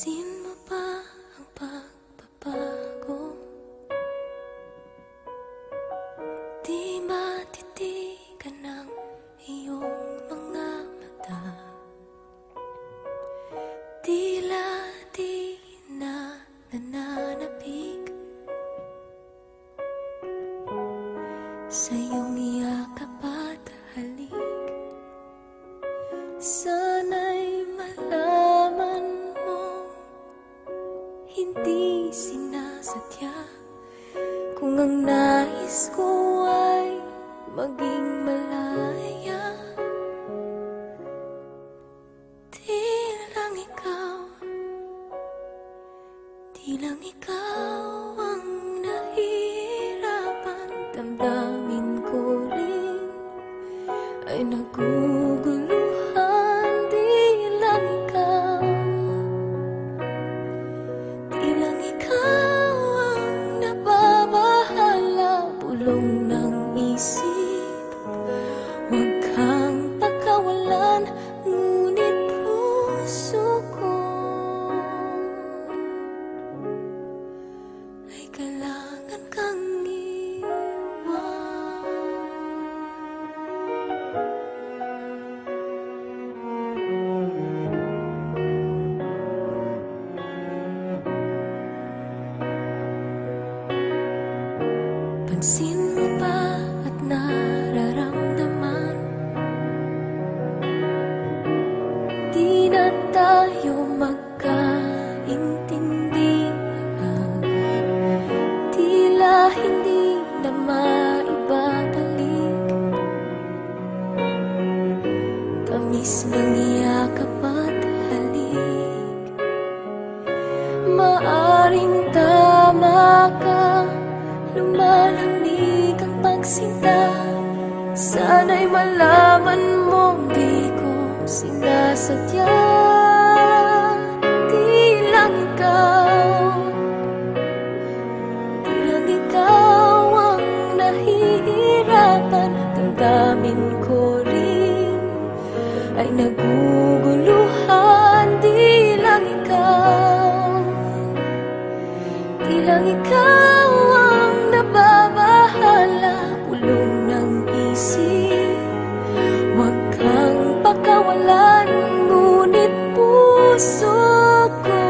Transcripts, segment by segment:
Pansin mo ba ang pagbabago? Di matitigan ng iyong mga mata. Tila di na nananapig sa iyong yakap at halik. Sana'y malaman mo, hindi sinasadya. Kung ang nais ko ay maging malaya, di lang ikaw ang nahihirapan. Damdamin ko rin ay naguguluhan. Di lang ikaw ang nababahala. Bulong ng isip, huwag kang pakawalan. Ngunit puso ko ay kailangan kang iwan. Pansin mo ba at nararamdaman? Di na tayo magkaintindihan. Tila hindi na maibabalik tamis ng yakap at halik. Maaring tama ka, lumalamig ang pagsinta. Sana'y malaman mong di ko sinasadya. Di lang ikaw ang nahihirapan. Damdamin ko rin ay naguguluhan. Di lang ikaw ang nababahala. Bulong ng isip, huwag kang pakawalan. Ngunit puso ko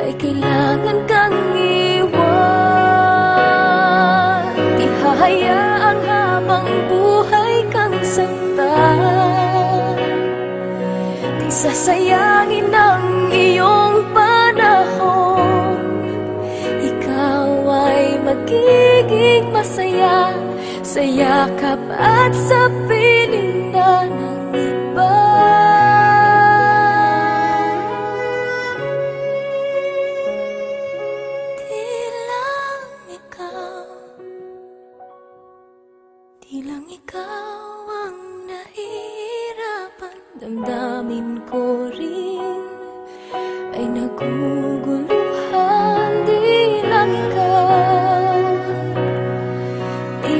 ay kailangan kang iwan. Di hahayaang habang buhay kang saktan. Di sasayangin ang iyong panahon. Ikaw ay magiging masaya sa yakap at sa piling na ng iba. Di lang ikaw ang nahihirapan. Damdamin ko rin ay naguguluhan. Di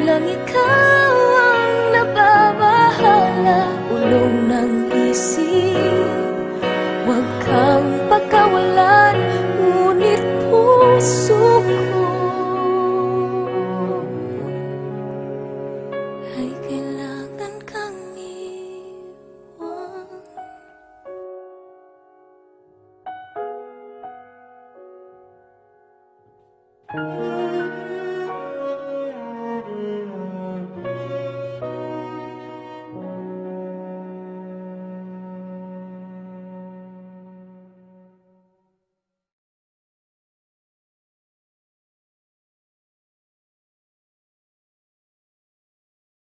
lang ikaw ang nababahala. Ulong ng isip, huwag kang pakawalan. Ngunit puso ko ay kailangan kang iwan.